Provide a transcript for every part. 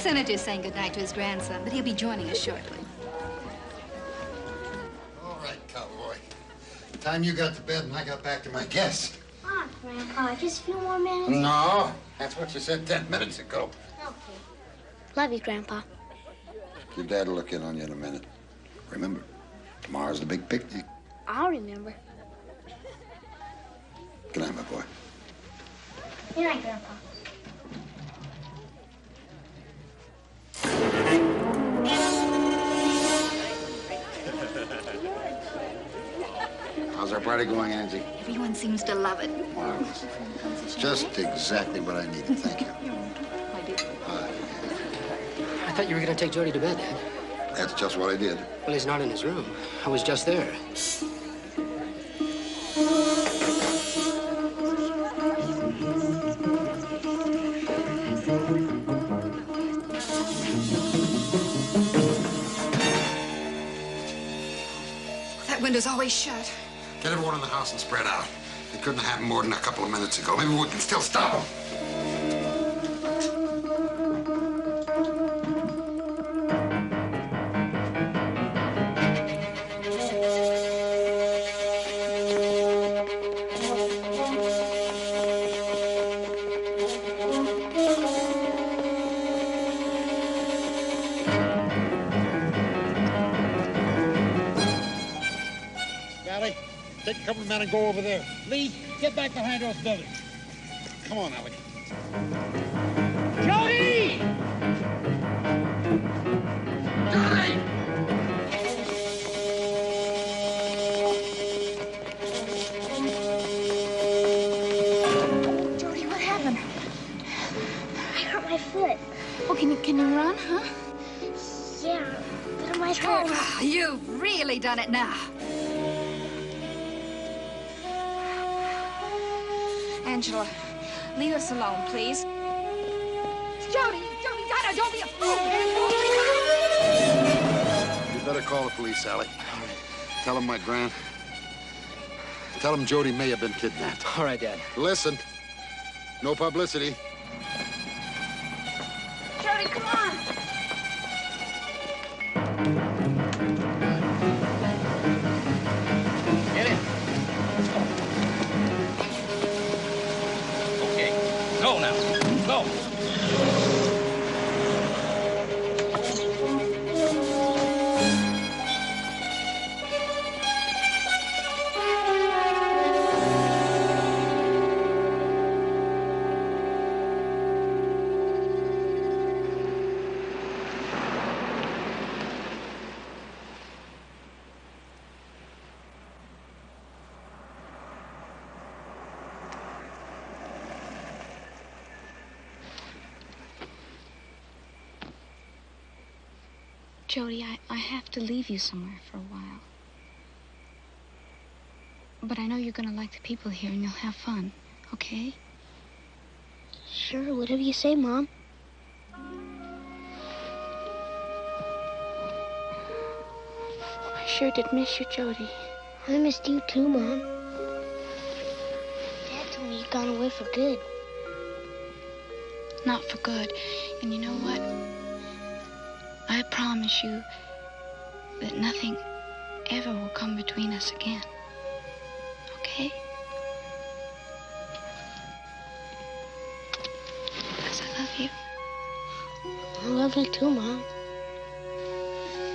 Senator's saying goodnight to his grandson, but he'll be joining us shortly. All right, cowboy. Time you got to bed and I got back to my guests. Ah, Grandpa, just a few more minutes. No, that's what you said 10 minutes ago. Okay. Love you, Grandpa. Your dad will look in on you in a minute. Remember, tomorrow's the big picnic. I'll remember. Good night, my boy. Good night, Grandpa. How's our party going, Angie? Everyone seems to love it. Marvelous. Just exactly what I needed. Thank you. I do. I thought you were going to take Jody to bed, Dad. That's just what I did. Well, he's not in his room. I was just there. That window's always shut. Get everyone in the house and spread out. It couldn't have happened more than a couple of minutes ago. Maybe we can still stop them. Take a couple of men and go over there. Lee, get back behind those buildings. Come on, Alec. Jody! Jody! Jody, what happened? I hurt my foot. Oh, can you run, huh? Yeah, but it might hurt. Oh, you've really done it now. Angela, leave us alone, please. Jody, Dinah, don't be a fool. You better call the police, Sally. Tell them Tell them Jody may have been kidnapped. All right, Dad. Listen, no publicity. Jody, come on. Get in. Let's go. Okay. Go now. Go. Jody, I have to leave you somewhere for a while. But I know you're going to like the people here and you'll have fun, okay? Sure, whatever you say, Mom. I sure did miss you, Jody. I missed you too, Mom. Dad told me you'd gone away for good. Not for good. And you know what? I promise you that nothing ever will come between us again. Okay? Because I love you. I love you too, Mom.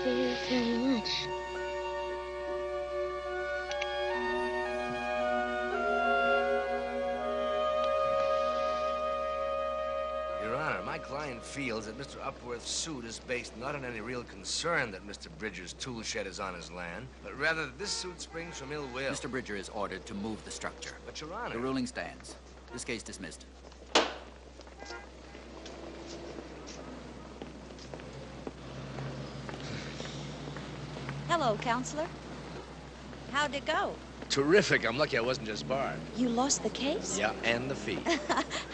Very, very much. Your Honor, my client feels that Mr. Upworth's suit is based not on any real concern that Mr. Bridger's tool shed is on his land, but rather that this suit springs from ill will. Mr. Bridger is ordered to move the structure. But, Your Honor... The ruling stands. This case dismissed. Hello, counselor. How'd it go? Terrific. I'm lucky I wasn't just barred. You lost the case? Yeah, and the fee.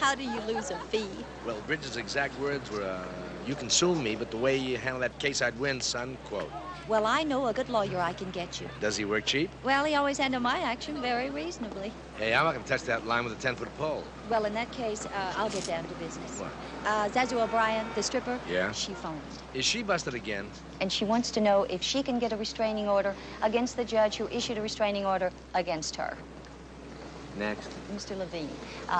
How do you lose a fee? Well, Bridger's exact words were, You can sue me, but the way you handle that case, I'd win, son. Quote. Well, I know a good lawyer I can get you. Does he work cheap? Well, he always handled my action very reasonably. Hey, I'm not gonna touch that line with a 10-foot pole. Well, in that case, I'll get down to business. What? Zazu O'Brien, the stripper. Yeah? She phoned. Is she busted again? And she wants to know if she can get a restraining order against the judge who issued a restraining order against her. Next. Mr. Levine.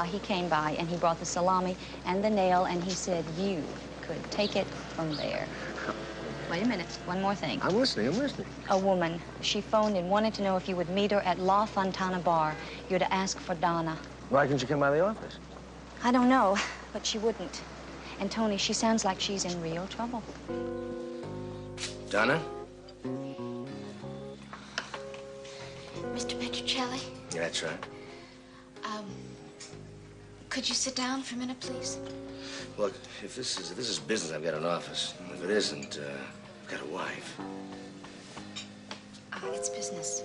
He came by and he brought the salami and the nail and he said you could take it from there. Wait a minute, one more thing. I'm listening. A woman, she phoned and wanted to know if you would meet her at La Fontana Bar. You're to ask for Donna. Why couldn't you come by the office? I don't know, but she wouldn't. And Tony, she sounds like she's in real trouble. Donna? Mr. Petrocelli, Yeah, that's right. could you sit down for a minute, please? Look, if this is business, I've got an office. If it isn't, I've got a wife. It's business.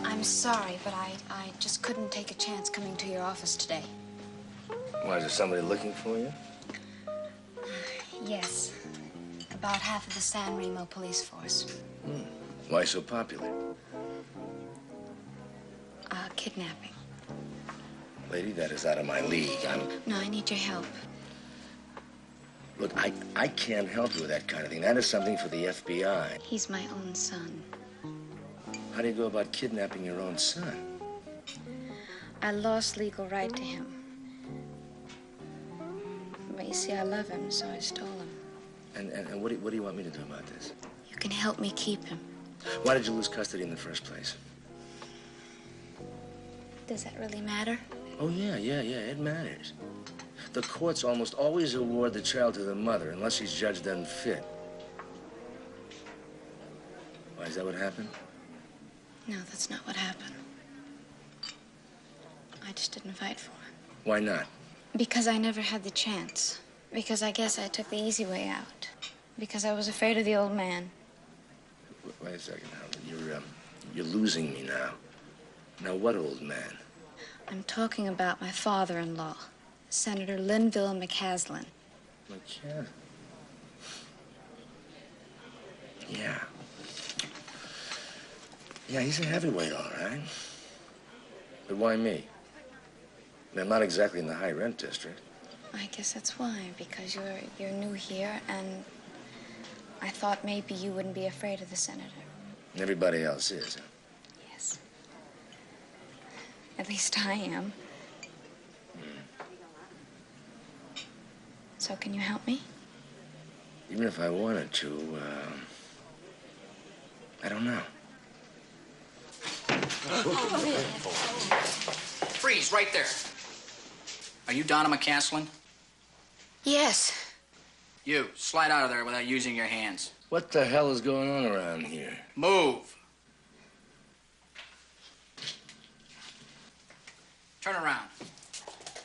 I'm sorry, but I just couldn't take a chance coming to your office today. Why, is there somebody looking for you? Yes. About half of the San Remo police force. Why so popular? Kidnapping. Lady, that is out of my league. No, I need your help. Look, I can't help you with that kind of thing. That is something for the FBI. He's my own son. How do you go about kidnapping your own son? I lost legal right to him. But you see, I love him, so I stole him. And what do you want me to do about this? You can help me keep him. Why did you lose custody in the first place? Does that really matter? Oh, yeah, it matters. The courts almost always award the child to the mother unless she's judged unfit. Why, is that what happened? No, that's not what happened. I just didn't fight for him. Why not? Because I never had the chance. Because I guess I took the easy way out. Because I was afraid of the old man. Wait a second, Helen. You're losing me now. Now, what old man? I'm talking about my father-in-law, Senator Linville McCaslin. McCaslin? Yeah. Yeah, he's a heavyweight, all right. But why me? I mean, I'm not exactly in the high rent district. I guess that's why, because you're new here, and I thought maybe you wouldn't be afraid of the senator. Everybody else is, huh? Yes. At least I am. So can you help me? Even if I wanted to, I don't know. Freeze, right there. Are you Donna McCaslin? Yes. You, slide out of there without using your hands. What the hell is going on around here? Move. Turn around.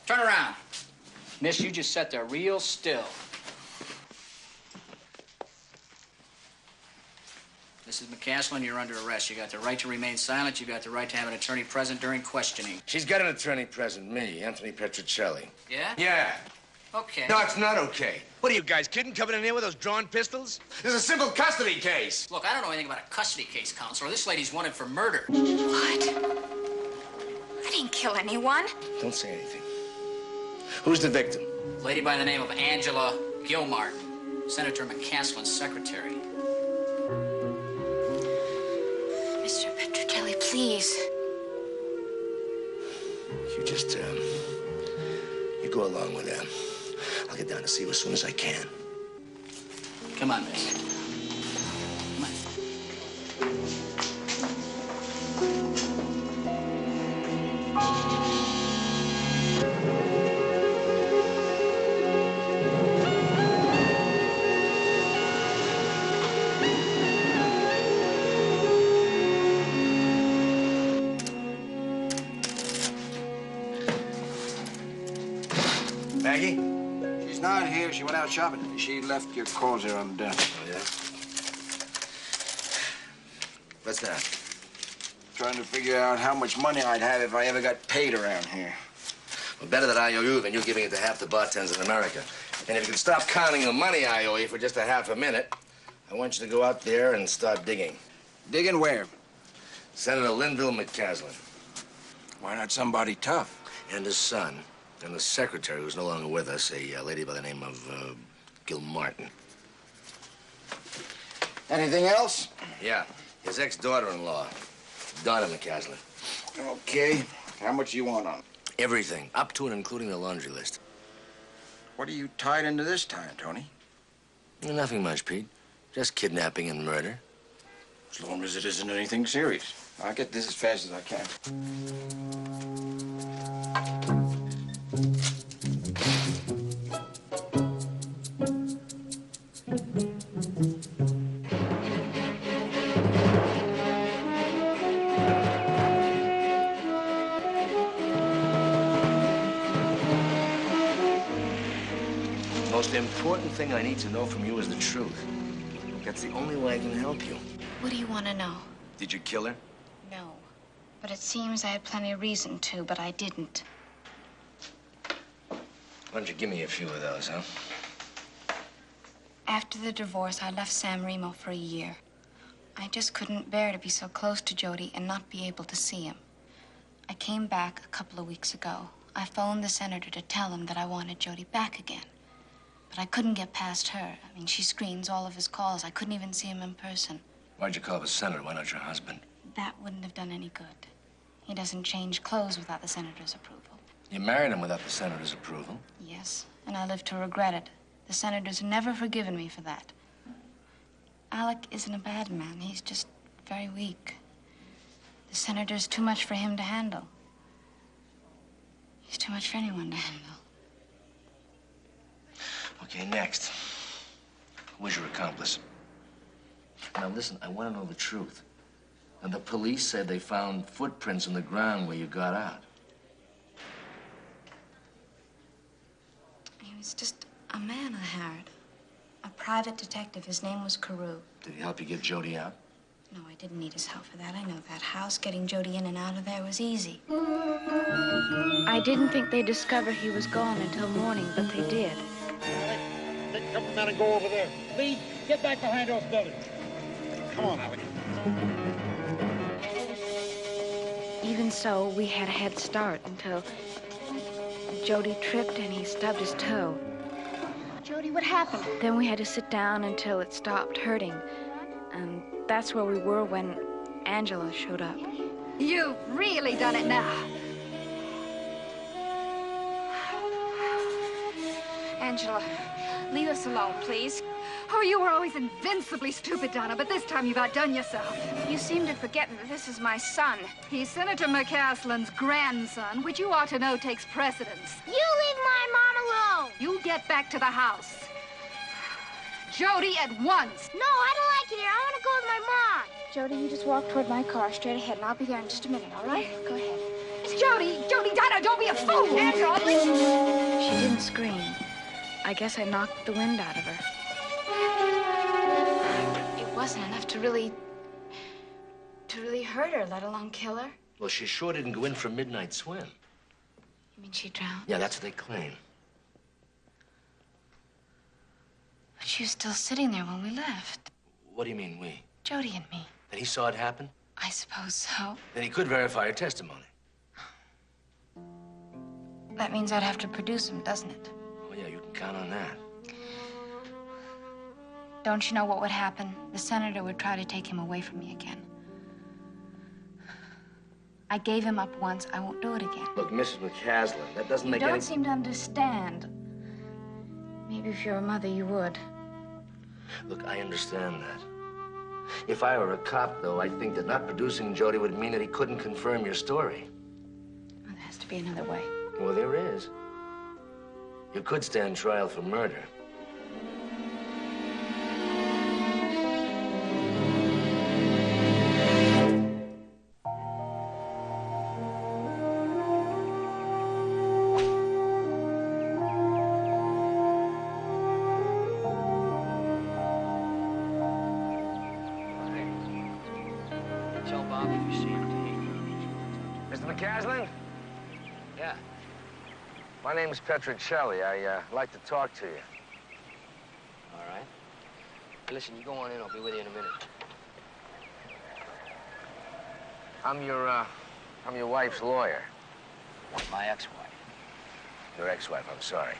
Turn around. Miss, you just sat there real still. Mrs. McCaslin, you're under arrest. You got the right to remain silent. You got the right to have an attorney present during questioning. She's got an attorney present, me, Anthony Petrocelli. Yeah? Yeah. Okay. No, it's not okay. What are you guys kidding? Coming in here with those drawn pistols? This is a simple custody case. Look, I don't know anything about a custody case, counselor. This lady's wanted for murder. What? I didn't kill anyone. Don't say anything. Who's the victim? Lady by the name of Angela Gilmart, Senator McCaslin's secretary. Mr. Petrocelli, please. You just, you go along with them. I'll get down to see you as soon as I can. Come on, miss. Come on. Maggie? She's not here. She went out shopping. She left your calls here on the desk. Oh, yeah? What's that? Trying to figure out how much money I'd have if I ever got paid around here. Well, better that I owe you than you giving it to half the bartenders in America. And if you can stop counting the money I owe you for just a half a minute, I want you to go out there and start digging. Digging where? Senator Linville McCaslin. Why not somebody tough? And his son. And the secretary, who's no longer with us, a lady by the name of Gil Martin. Anything else? Yeah, his ex-daughter-in-law, Donna McCaslin. Okay. How much you want on it? Everything, up to and including the laundry list. What are you tied into this time, Tony? Nothing much, Pete. Just kidnapping and murder. As long as it isn't anything serious. I'll get this as fast as I can. The most important thing I need to know from you is the truth. That's the only way I can help you. What do you want to know? Did you kill her? No. But it seems I had plenty of reason to, but I didn't. Why don't you give me a few of those, huh? After the divorce, I left San Remo for a year. I just couldn't bear to be so close to Jody and not be able to see him. I came back a couple of weeks ago. I phoned the senator to tell him that I wanted Jody back again. But I couldn't get past her. I mean, she screens all of his calls. I couldn't even see him in person. Why'd you call the senator? Why not your husband? That wouldn't have done any good. He doesn't change clothes without the senator's approval. You married him without the senator's approval? Yes, and I live to regret it. The senator's never forgiven me for that. Alec isn't a bad man. He's just very weak. The senator's too much for him to handle. He's too much for anyone to handle. Okay, next. Who was your accomplice? Now, listen, I want to know the truth. And the police said they found footprints in the ground where you got out. He was just a man I hired. A private detective. His name was Carew. Did he help you get Jody out? No, I didn't need his help for that. I know that house. Getting Jody in and out of there was easy. I didn't think they'd discover he was gone until morning, but they did. Take a couple men and go over there. Lee, get back behind those buildings. Come on, Alec. Even so, we had a head start until Jody tripped and he stubbed his toe. Jody, what happened? Then we had to sit down until it stopped hurting. And that's where we were when Angela showed up. You've really done it now. Angela, leave us alone, please. Oh, you were always invincibly stupid, Donna, but this time you've outdone yourself. You seem to forget that this is my son. He's Senator McCaslin's grandson, which you ought to know takes precedence. You leave my mom alone! You get back to the house. Jody, at once. No, I don't like it here. I want to go with my mom. Jody, you just walk toward my car straight ahead, and I'll be there in just a minute, all right? Go ahead. Jody, Donna, don't be a fool. Angela, listen. She didn't scream. I guess I knocked the wind out of her. It wasn't enough to really hurt her, let alone kill her. Well, she sure didn't go in for a midnight swim. You mean she drowned? Yeah, that's what they claim. But she was still sitting there when we left. What do you mean, we? Jody and me. That he saw it happen? I suppose so. Then he could verify her testimony. That means I'd have to produce him, doesn't it? Oh, yeah, you can count on that. Don't you know what would happen? The senator would try to take him away from me again. I gave him up once. I won't do it again. Look, Mrs. McCaslin, that doesn't make You any... don't seem to understand. Maybe if you're a mother, you would. Look, I understand that. If I were a cop, though, I think that not producing Jody would mean that he couldn't confirm your story. Well, there has to be another way. Well, there is. You could stand trial for murder. Tell Bob if you see him to eat. McCaslin? Yeah. My name's Petrocelli. I'd like to talk to you. All right. Hey, listen, you go on in. I'll be with you in a minute. I'm your wife's lawyer. My ex-wife. Your ex-wife, I'm sorry.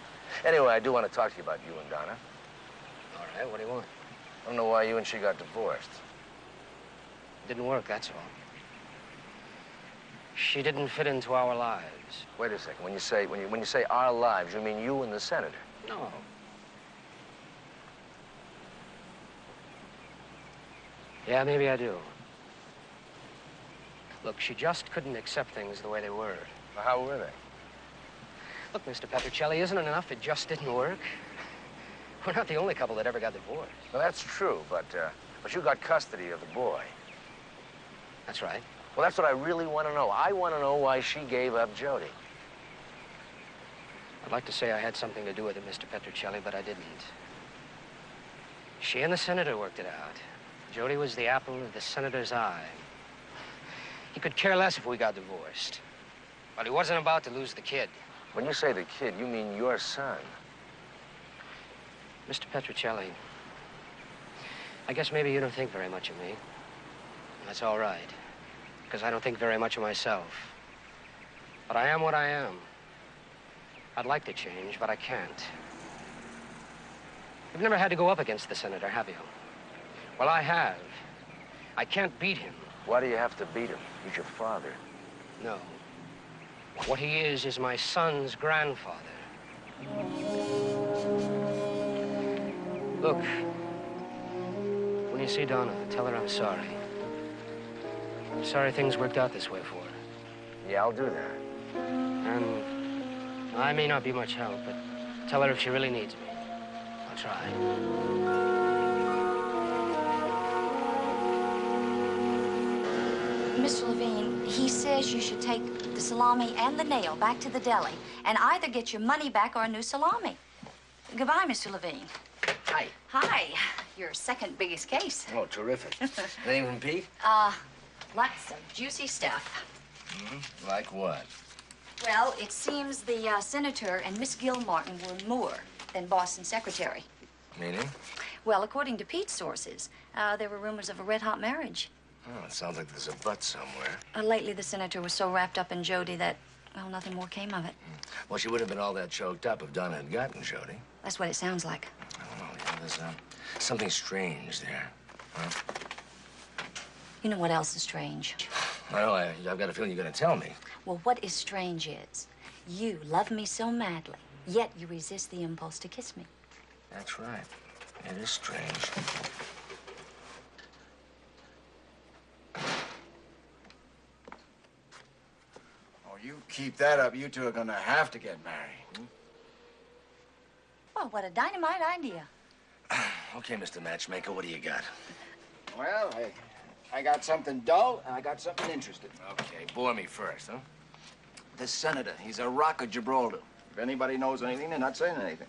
Anyway, I do want to talk to you about you and Donna. All right, what do you want? I don't know why you and she got divorced. It didn't work, that's all. She didn't fit into our lives. Wait a second. When you say our lives, you mean you and the senator? No. Yeah, maybe I do. Look, she just couldn't accept things the way they were. Well, how were they? Look, Mr. Petrocelli, isn't it enough it just didn't work? We're not the only couple that ever got divorced. Well, that's true, but you got custody of the boy. That's right. Well, that's what I really want to know. I want to know why she gave up Jody. I'd like to say I had something to do with it, Mr. Petrocelli, but I didn't. She and the senator worked it out. Jody was the apple of the senator's eye. He could care less if we got divorced. But he wasn't about to lose the kid. When you say the kid, you mean your son. Mr. Petrocelli, I guess maybe you don't think very much of me. That's all right, because I don't think very much of myself. But I am what I am. I'd like to change, but I can't. You've never had to go up against the senator, have you? Well, I have. I can't beat him. Why do you have to beat him? He's your father. No. What he is my son's grandfather. Look, when you see Donna, tell her I'm sorry. I'm sorry things worked out this way for her. Yeah, I'll do that. And I may not be much help, but tell her if she really needs me. I'll try. Mr. Levine, he says you should take the salami and the nail back to the deli and either get your money back or a new salami. Goodbye, Mr. Levine. Hi. Hi. Your second biggest case. Oh, terrific. Anything from Pete? Lots of juicy stuff. Mm-hmm. Like what? Well, it seems the senator and Miss Gilmartin were more than boss and secretary. Meaning? Well, according to Pete's sources, there were rumors of a red-hot marriage. Oh, it sounds like there's a but somewhere. Lately, the senator was so wrapped up in Jody that, well, nothing more came of it. Well, she wouldn't have been all that choked up if Donna had gotten Jody. That's what it sounds like. I don't know. Yeah, there's something strange there. Huh? You know what else is strange? I know. I've got a feeling you're going to tell me. Well, what is strange is you love me so madly, yet you resist the impulse to kiss me. That's right. It is strange. You keep that up, you two are gonna have to get married. Well, what a dynamite idea. Okay, Mr. Matchmaker, what do you got? Well, I got something dull, and I got something interesting. Okay, bore me first, huh? The senator, he's a rock of Gibraltar. If anybody knows anything, they're not saying anything.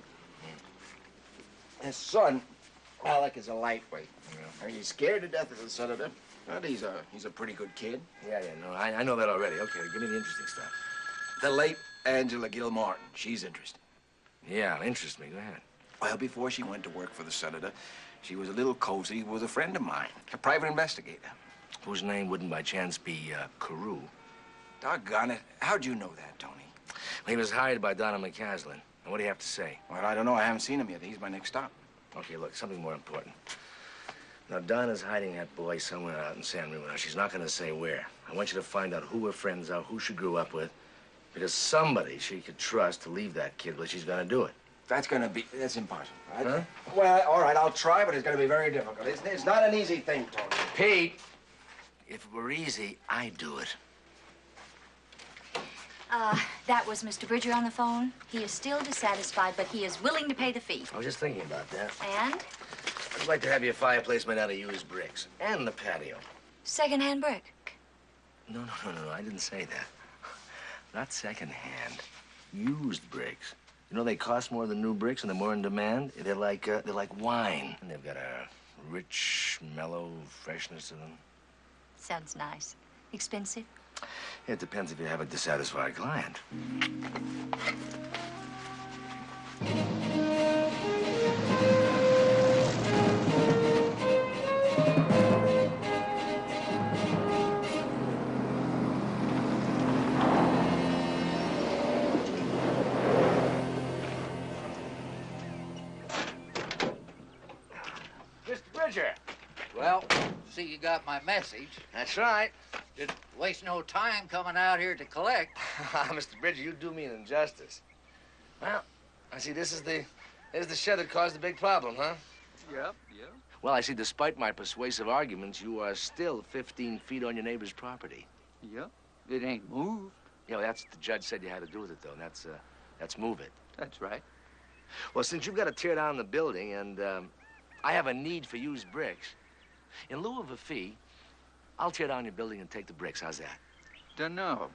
His son, Alec, is a lightweight. Yeah. He's scared to death of the senator, but he's a pretty good kid. Yeah, no, I know that already. Okay, give me the interesting stuff. The late Angela Gilmartin, she's interesting. Yeah, interest me. Go ahead. Well, before she went to work for the senator, she was a little cozy with a friend of mine, a private investigator. Whose name wouldn't by chance be Carew? Doggone it. How'd you know that, Tony? Well, he was hired by Donna McCaslin. And what do you have to say? Well, I don't know. I haven't seen him yet. He's my next stop. Okay, look, something more important. Now, Donna's hiding that boy somewhere out in San Remo. Now, she's not going to say where. I want you to find out who her friends are, who she grew up with, because somebody she could trust to leave that kid, but she's going to do it. That's impossible. Huh? Well, all right, I'll try, but it's going to be very difficult. It's not an easy thing, Tony. Pete, if it were easy, I'd do it. That was Mr. Bridger on the phone. He is still dissatisfied, but he is willing to pay the fee. I was just thinking about that. And? I'd like to have your fireplace made out of used bricks. And the patio. Second-hand brick. No, I didn't say that. Not second-hand. Used bricks. You know, they cost more than new bricks and they're more in demand. They're like wine. And they've got a rich, mellow freshness to them. Sounds nice. Expensive? It depends if you have a dissatisfied client. Mr. Bridger. Well, see you got my message. That's right. Didn't waste no time coming out here to collect. Mr. Bridger, you do me an injustice. Well, I see this is the shed that caused the big problem, huh? Yep. Well, I see despite my persuasive arguments, you are still 15 feet on your neighbor's property. Yep. It ain't moved. You know, that's what the judge said you had to do with it, though. And that's move it. That's right. Well, since you've got to tear down the building and I have a need for used bricks, in lieu of a fee, I'll tear down your building and take the bricks. How's that? Dunno.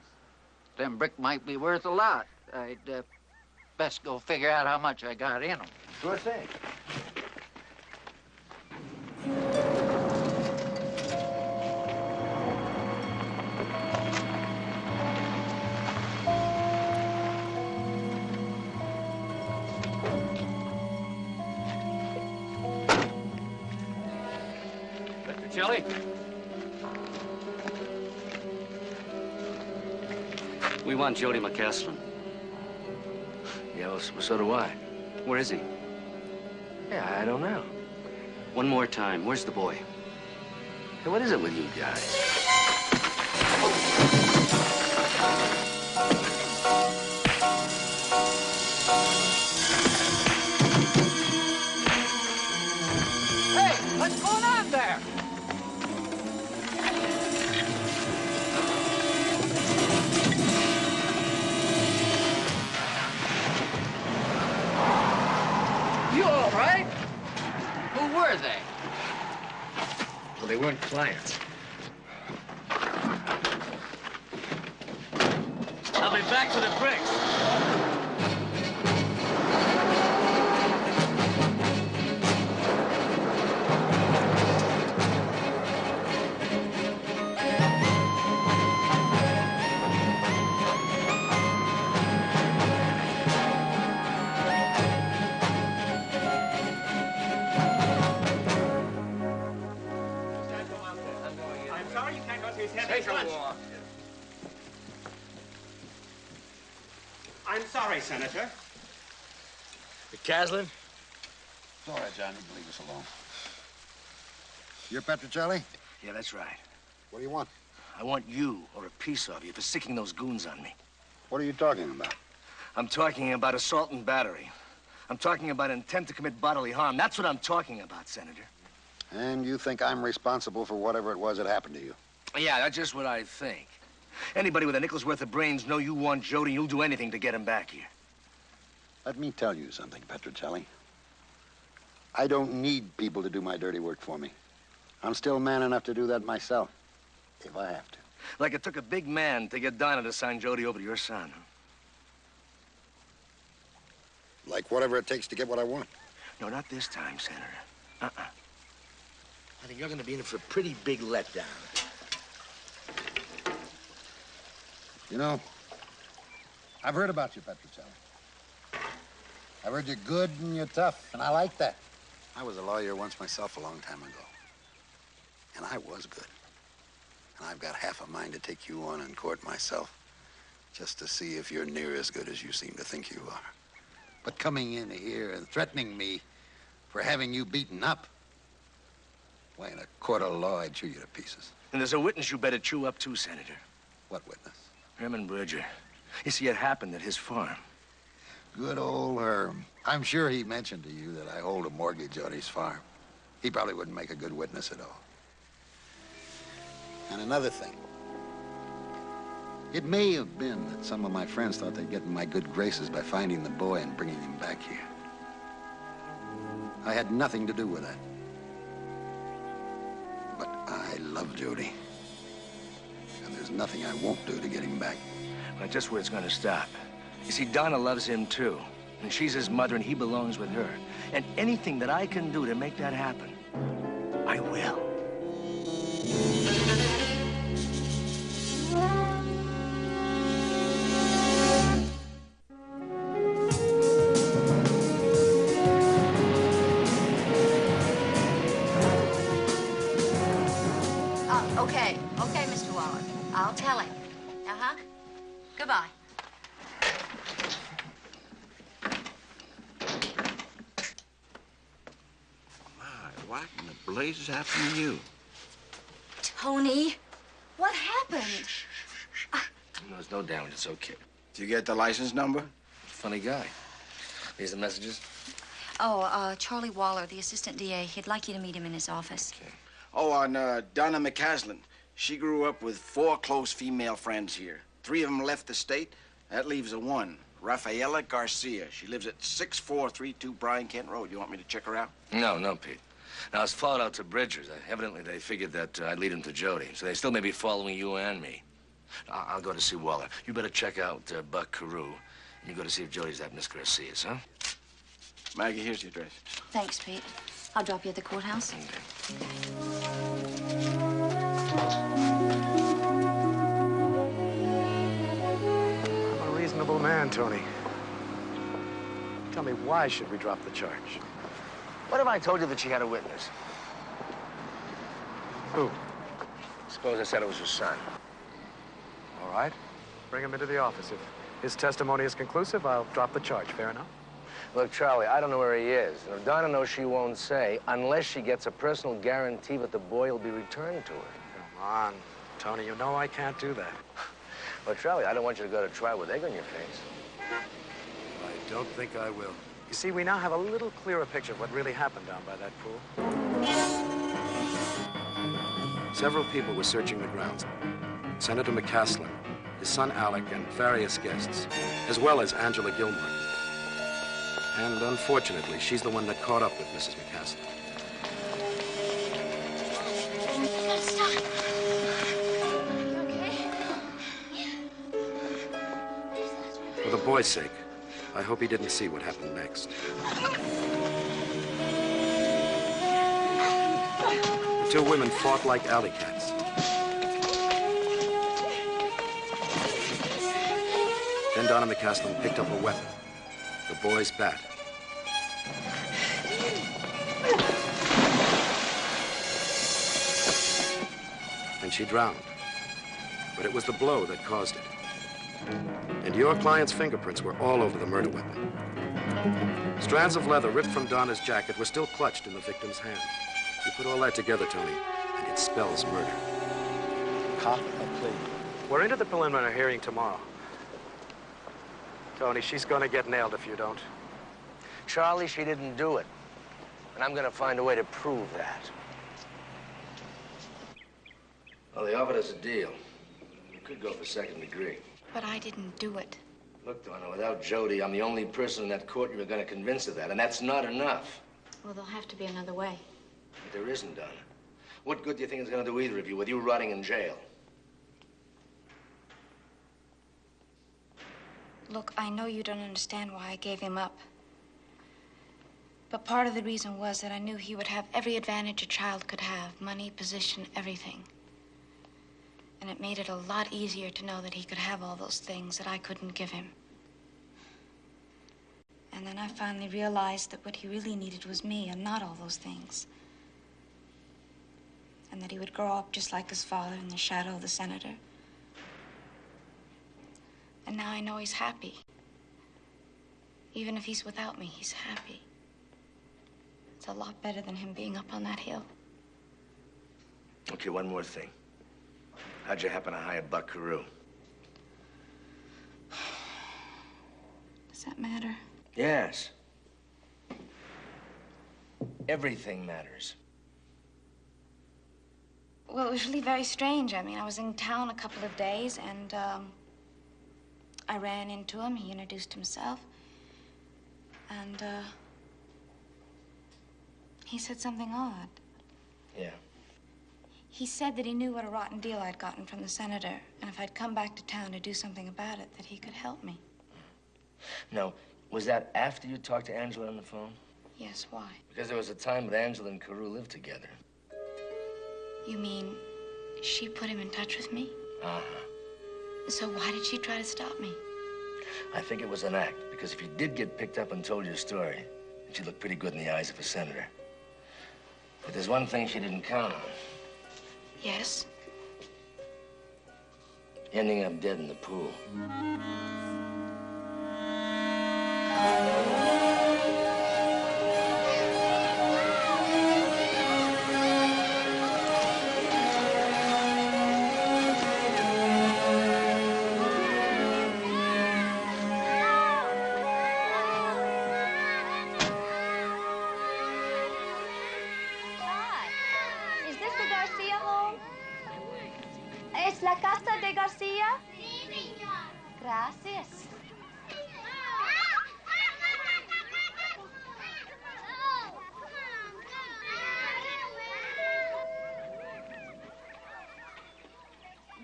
Them brick might be worth a lot. I'd best go figure out how much I got in them. Sure thing. Petrocelli? We want Jody McCaslin. Yeah, well, so do I. Where is he? Yeah, I don't know. One more time. Where's the boy? Hey, what is it with you guys? Hey, what's going on there? You all right? Who were they? Well, they weren't clients. I'll be back for the bricks. I'm sorry, Senator. McCaslin? It's all right, John. You can leave us alone. You're Petrocelli? Yeah, that's right. What do you want? I want you, or a piece of you, for sicking those goons on me. What are you talking about? I'm talking about assault and battery. I'm talking about intent to commit bodily harm. That's what I'm talking about, Senator. And you think I'm responsible for whatever it was that happened to you? Yeah, that's just what I think. Anybody with a nickel's worth of brains know you want Jody, you'll do anything to get him back here. Let me tell you something, Petrocelli. I don't need people to do my dirty work for me. I'm still man enough to do that myself, if I have to. Like it took a big man to get Donna to sign Jody over to your son. Like whatever it takes to get what I want. No, not this time, Senator. I think you're going to be in for a pretty big letdown. You know, I've heard about you, Petrocelli. I've heard you're good and you're tough, and I like that. I was a lawyer once myself a long time ago. And I was good. And I've got half a mind to take you on in court myself, just to see if you're near as good as you seem to think you are. But coming in here and threatening me for having you beaten up, why, in a court of law, I'd chew you to pieces. And there's a witness you better chew up too, Senator. What witness? Herman Bridger. You see, it happened at his farm. Good old Herm. I'm sure he mentioned to you that I hold a mortgage on his farm. He probably wouldn't make a good witness at all. And another thing. It may have been that some of my friends thought they'd get in my good graces by finding the boy and bringing him back here. I had nothing to do with that. But I love Jody. And there's nothing I won't do to get him back. Well, just where it's going to stop. You see, Donna loves him, too. And she's his mother, and he belongs with her. And anything that I can do to make that happen, I will. What in the blazes happened to you? Tony, what happened? There's no damage. It's okay. Did you get the license number? Funny guy. These the messages? Oh, Charlie Waller, the assistant DA. He'd like you to meet him in his office. Okay. Oh, on Donna McCaslin. She grew up with 4 close female friends here. 3 of them left the state. That leaves a 1. Rafaela Garcia. She lives at 6432 Bryan Kent Road. You want me to check her out? No, Pete. Now, I was followed out to Bridgers. Evidently, they figured that I'd lead him to Jody, so they still may be following you and me. I'll go to see Waller. You better check out Buck Carew, and you go to see if Jody's at Miss Garcia's, huh? Maggie, here's the address. Thanks, Pete. I'll drop you at the courthouse. Okay. I'm a reasonable man, Tony. Tell me, why should we drop the charge? What if I told you that she had a witness? Who? Suppose I said it was her son. All right. Bring him into the office. If his testimony is conclusive, I'll drop the charge. Fair enough? Look, Charlie, I don't know where he is. And if Donna knows, she won't say, unless she gets a personal guarantee that the boy will be returned to her. Come on, Tony. You know I can't do that. Well, Charlie, I don't want you to go to trial with egg on your face. I don't think I will. You see, we now have a little clearer picture of what really happened down by that pool. Several people were searching the grounds. Senator McCaslin, his son Alec, and various guests, as well as Angela Gilmore. And unfortunately, she's the one that caught up with Mrs. McCaslin. You gotta stop. You okay? For the boy's sake, I hope he didn't see what happened next. The 2 women fought like alley cats. Then Donna McCaslin picked up a weapon, the boy's bat. And she drowned. But it was the blow that caused it. And your client's fingerprints were all over the murder weapon. Strands of leather ripped from Donna's jacket were still clutched in the victim's hand. You put all that together, Tony, and it spells murder. Cop a plea. We're into the preliminary hearing tomorrow. Tony, she's gonna get nailed if you don't. Charlie, she didn't do it. And I'm gonna find a way to prove that. Well, they offered us a deal. We could go for 2nd degree. But I didn't do it. Look, Donna, without Jody, I'm the only person in that court you were gonna convince of that, and that's not enough. Well, there'll have to be another way. But there isn't, Donna. What good do you think it's gonna do either of you with you rotting in jail? Look, I know you don't understand why I gave him up. But part of the reason was that I knew he would have every advantage a child could have. Money, position, everything. And it made it a lot easier to know that he could have all those things that I couldn't give him. And then I finally realized that what he really needed was me and not all those things. And that he would grow up just like his father in the shadow of the senator. And now I know he's happy. Even if he's without me, he's happy. It's a lot better than him being up on that hill. Okay, one more thing. How'd you happen to hire Buck Carew? Does that matter? Yes. Everything matters. Well, it was really very strange. I mean, I was in town a couple of days, and I ran into him. He introduced himself. And he said something odd. Yeah. He said that he knew what a rotten deal I'd gotten from the senator, and if I'd come back to town to do something about it, that he could help me. Now, was that after you talked to Angela on the phone? Yes, why? Because there was a time that Angela and Carew lived together. You mean she put him in touch with me? Uh-huh. So why did she try to stop me? I think it was an act, because if you did get picked up and told your story, she'd look pretty good in the eyes of a senator. But there's one thing she didn't count on. Yes? Ending up dead in the pool.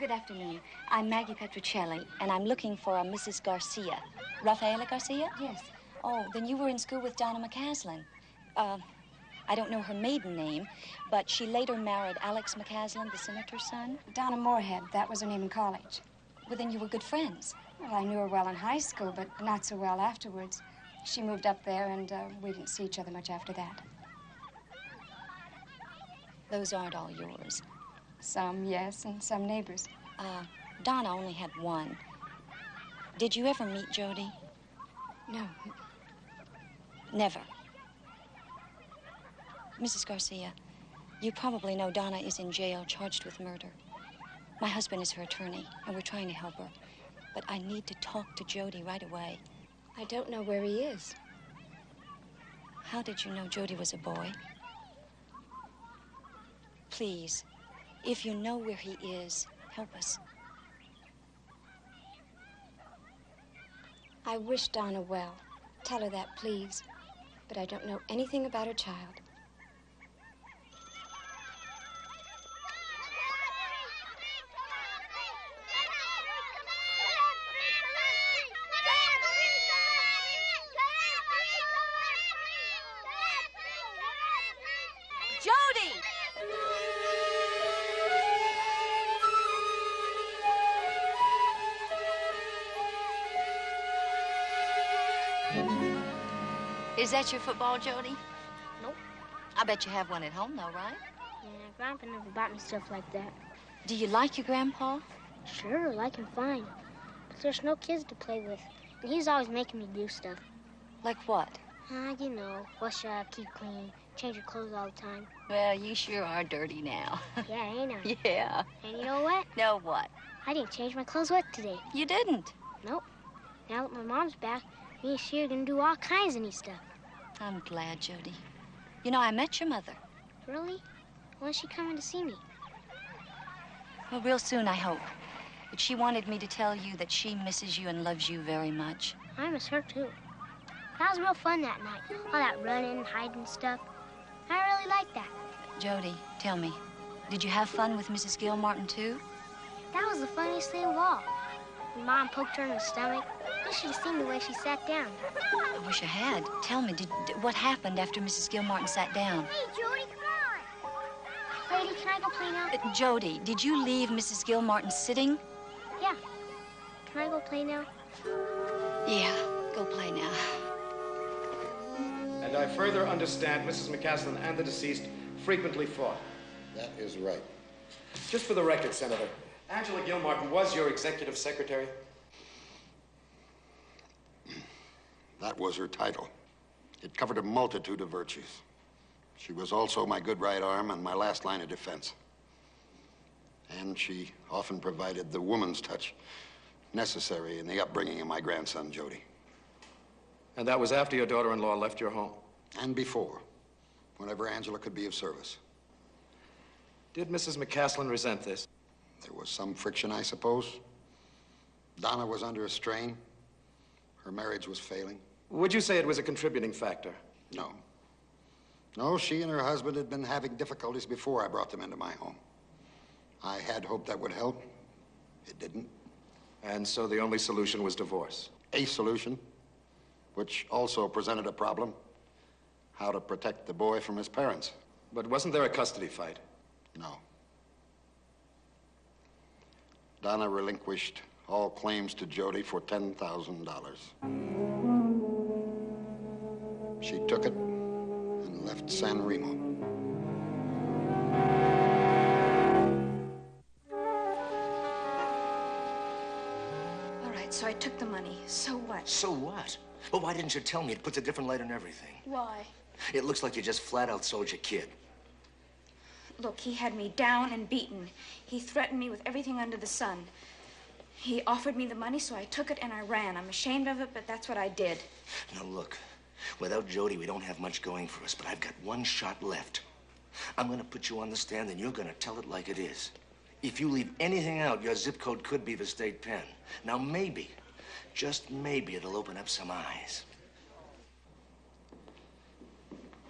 Good afternoon. I'm Maggie Petrocelli, and I'm looking for a Mrs. Garcia. Rafaela Garcia? Yes. Oh, then you were in school with Donna McCaslin. I don't know her maiden name, but she later married Alex McCaslin, the senator's son. Donna Moorhead. That was her name in college. Well, then you were good friends. Well, I knew her well in high school, but not so well afterwards. She moved up there, and we didn't see each other much after that. Those aren't all yours. Some, yes, and some neighbors. Donna only had one. Did you ever meet Jody? No. Never. Mrs. Garcia, you probably know Donna is in jail charged with murder. My husband is her attorney, and we're trying to help her. But I need to talk to Jody right away. I don't know where he is. How did you know Jody was a boy? Please, if you know where he is, help us. I wish Donna well. Tell her that, please. But I don't know anything about her child. Jody! Is that your football, Jody? Nope. I bet you have one at home, though, right? Yeah, Grandpa never bought me stuff like that. Do you like your grandpa? Sure, I like him fine. But there's no kids to play with. And he's always making me do stuff. Like what? You know, wash up, keep clean, change your clothes all the time. Well, you sure are dirty now. Yeah, ain't I? Yeah. And you know what? Know what? I didn't change my clothes wet today. You didn't? Nope. Now that my mom's back, me and she are gonna do all kinds of neat stuff. I'm glad, Jody. You know, I met your mother. Really? When's she coming to see me? Well, real soon, I hope. But she wanted me to tell you that she misses you and loves you very much. I miss her, too. That was real fun that night. All that running, hiding stuff. I really liked that. Jody, tell me, did you have fun with Mrs. Gilmartin, too? That was the funniest thing of all. When Mom poked her in the stomach, you should have seen the way she sat down. I wish I had. Tell me, what happened after Mrs. Gilmartin sat down? Hey, Jody, come on. Lady, can I go play now? Jody, did you leave Mrs. Gilmartin sitting? Yeah. Can I go play now? Yeah, go play now. And I further understand Mrs. McCaslin and the deceased frequently fought. That is right. Just for the record, Senator, Angela Gilmartin was your executive secretary? That was her title. It covered a multitude of virtues. She was also my good right arm and my last line of defense. And she often provided the woman's touch necessary in the upbringing of my grandson, Jody. And that was after your daughter-in-law left your home? And before, whenever Angela could be of service. Did Mrs. McCaslin resent this? There was some friction, I suppose. Donna was under a strain. Her marriage was failing. Would you say it was a contributing factor? No. No, she and her husband had been having difficulties before I brought them into my home. I had hoped that would help. It didn't. And so the only solution was divorce? A solution, which also presented a problem. How to protect the boy from his parents. But wasn't there a custody fight? No. Donna relinquished all claims to Jody for $10,000. She took it and left San Remo. All right, so I took the money. So what? So what? Well, why didn't you tell me? It puts a different light on everything. Why? It looks like you just flat out sold your kid. Look, he had me down and beaten. He threatened me with everything under the sun. He offered me the money, so I took it and I ran. I'm ashamed of it, but that's what I did. Now, look, without Jody, we don't have much going for us, but I've got one shot left. I'm going to put you on the stand, and you're going to tell it like it is. If you leave anything out, your zip code could be the state pen. Now, maybe, just maybe, it'll open up some eyes.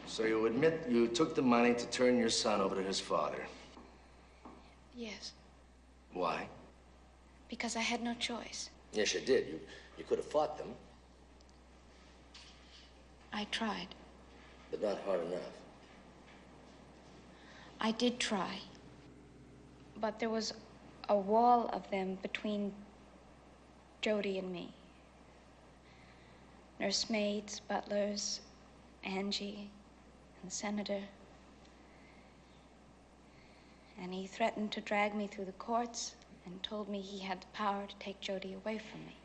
So you admit you took the money to turn your son over to his father? Yes. Why? Because I had no choice. Yes, you did. You could have fought them, I tried. but not hard enough. I did try. But there was a wall of them between Jody and me. Nursemaids, butlers, Angie, and the senator. And he threatened to drag me through the courts and told me he had the power to take Jody away from me.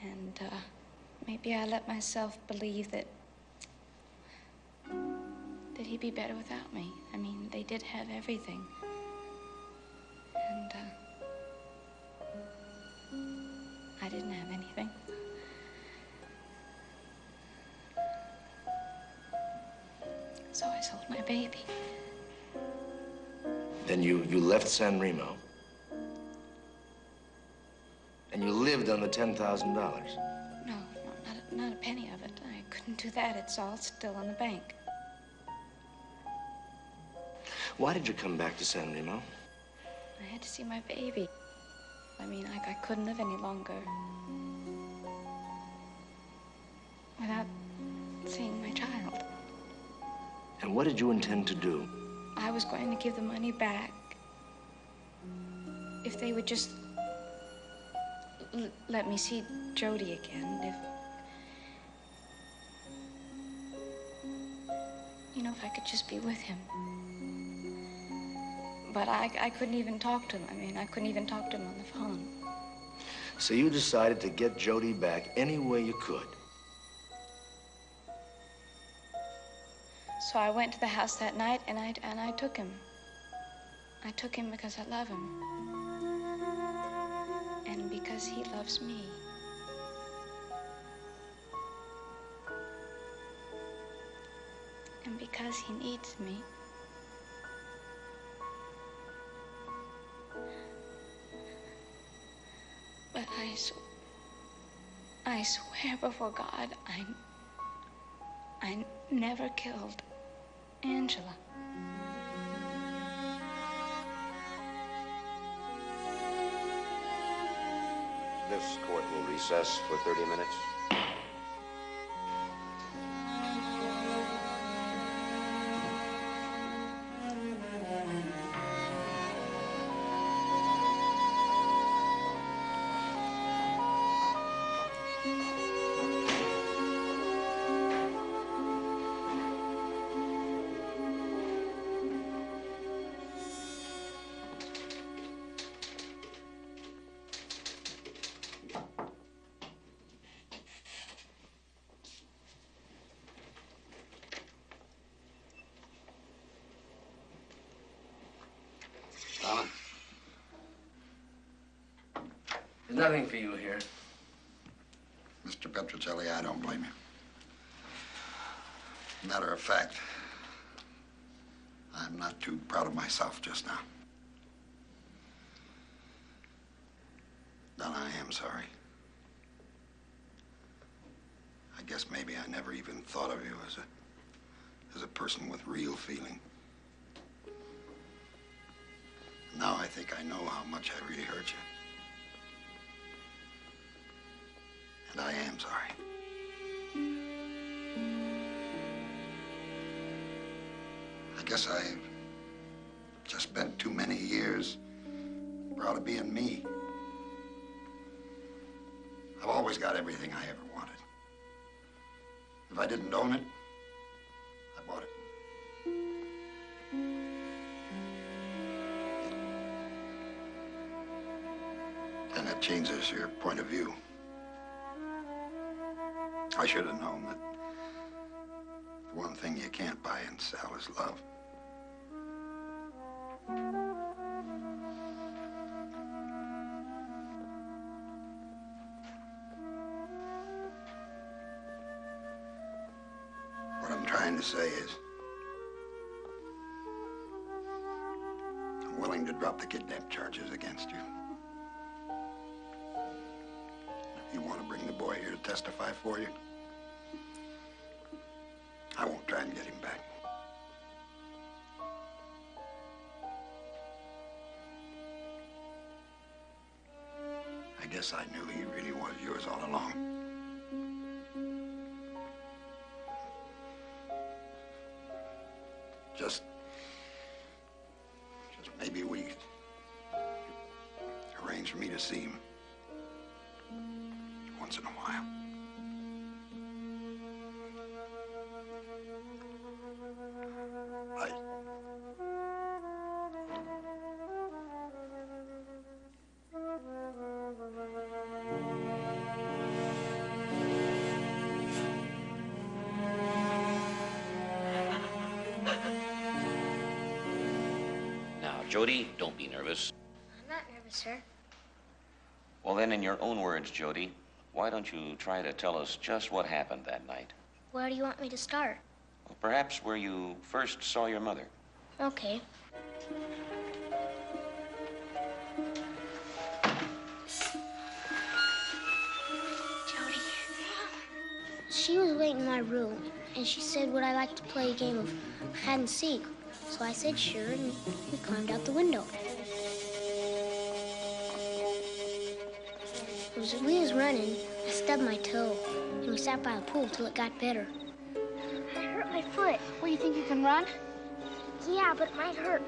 And maybe I let myself believe that he'd be better without me. I mean, they did have everything. And I didn't have anything. So I sold my baby. Then you left San Remo. And you lived on the $10,000. No, not a penny of it. I couldn't do that. It's all still in the bank. Why did you come back to San Remo? I had to see my baby. I mean, I couldn't live any longer without seeing my child. And what did you intend to do? I was going to give the money back if they would just let me see Jody again. If I could just be with him. But I couldn't even talk to him. I mean, I couldn't even talk to him on the phone. So you decided to get Jody back any way you could. So I went to the house that night and I took him. I took him because I love him. And because he loves me. And because he needs me. But I swear before God, I never killed Angela. This court will recess for 30 minutes. There's nothing for you here. Mr. Petrocelli, I don't blame you. Matter of fact, I'm not too proud of myself just now. Donna, I am sorry. I guess maybe I never even thought of you as a person with real feeling. Now I think I know how much I really hurt you. And I am sorry. I guess I've just spent too many years proud of being me. I've always got everything I ever wanted. If I didn't own it, I bought it. And that changes your point of view. I should have known that the one thing you can't buy and sell is love. What I'm trying to say is, I'm willing to drop the kidnap charges against you. If you want to bring the boy here to testify for you, I won't try and get him back. guess I knew he really was yours all along. Just maybe we arrange for me to see him once in a while. Right. Now, Jody, don't be nervous. I'm not nervous, sir. Well, then, in your own words, Jody, why don't you try to tell us just what happened that night? Where do you want me to start? Well, perhaps where you first saw your mother. Okay. Jody. She was waiting in my room, and she said, would I like to play a game of hide and seek? So I said sure, and we climbed out the window. As we was running, I stubbed my toe, and we sat by the pool till it got better. I hurt my foot. Well, you think you can run? Yeah, but it might hurt.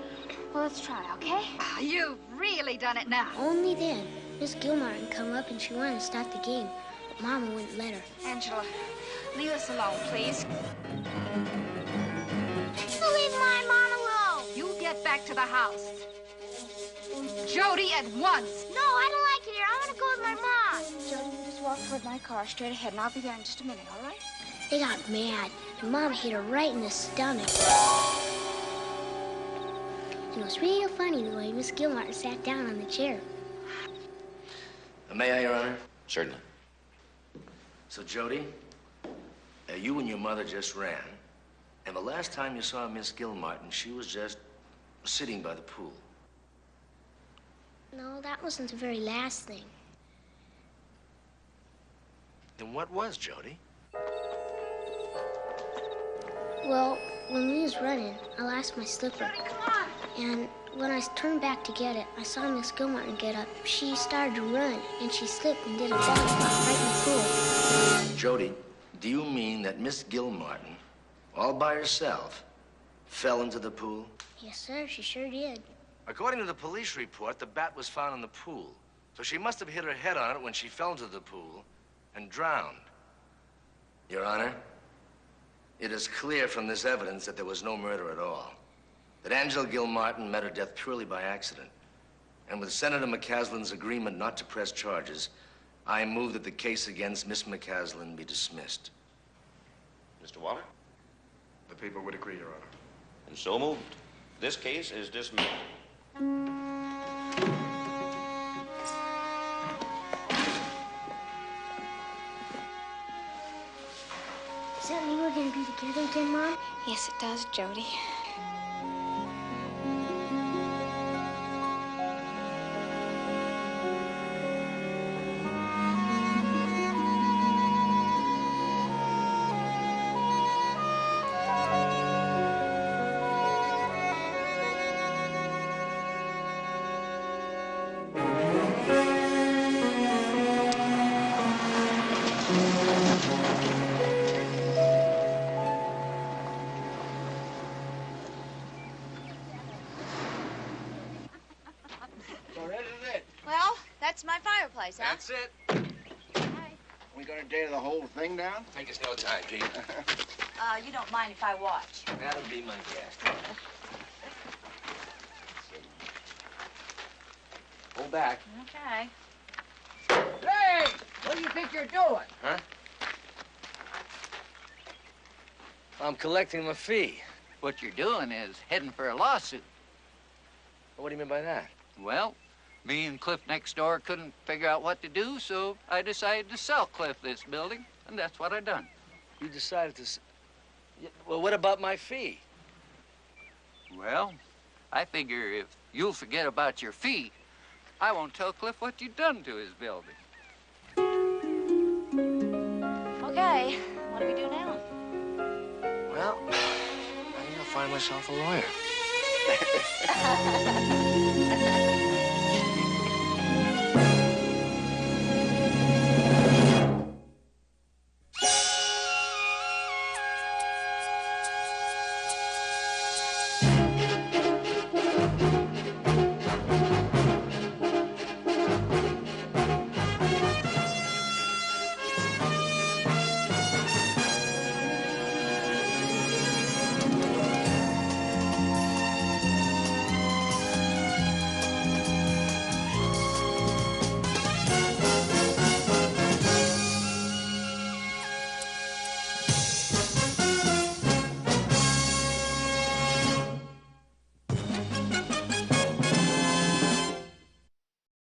Well, let's try, okay? You've really done it now. Only then, Miss Gilmartin come up and she wanted to start the game, but Mama wouldn't let her. Angela, leave us alone, please. Leave my mom alone! You get back to the house. Jody, at once. No, I don't like it here. I want to go with my mom. Jody, you just walk toward my car straight ahead, and I'll be there in just a minute, all right? They got mad, and Mom hit her right in the stomach. And it was real funny the way Miss Gilmartin sat down on the chair. May I, Your Honor? Certainly. So, Jody, you and your mother just ran, and the last time you saw Miss Gilmartin, she was just sitting by the pool. No, that wasn't the very last thing. Then what was, Jody? Well, when we was running, I lost my slipper. And when I turned back to get it, I saw Miss Gilmartin get up. She started to run, and she slipped and did a back flop right in the pool. Jody, do you mean that Miss Gilmartin, all by herself, fell into the pool? Yes, sir, she sure did. According to the police report, the bat was found in the pool. So she must have hit her head on it when she fell into the pool and drowned. Your Honor, it is clear from this evidence that there was no murder at all. That Angela Gilmartin met her death purely by accident. And with Senator McCaslin's agreement not to press charges, I move that the case against Miss McCaslin be dismissed. Mr. Waller? The people would agree, Your Honor. And so moved. This case is dismissed. Does that mean we're gonna be together again, Mom? Yes, it does, Jody. Well, that's my fireplace, huh? That's it. We gonna dare the whole thing down? Take us no time, Gene. You don't mind if I watch? That'll be my guest. Hold back. Okay. Hey! What do you think you're doing? Huh? I'm collecting my fee. What you're doing is heading for a lawsuit. What do you mean by that? Well, me and Cliff next door couldn't figure out what to do, so I decided to sell Cliff this building, and that's what I done. You decided to... Well, what about my fee? Well, I figure if you'll forget about your fee, I won't tell Cliff what you done to his building. Okay, what do we do now? Well, I'm gonna find myself a lawyer.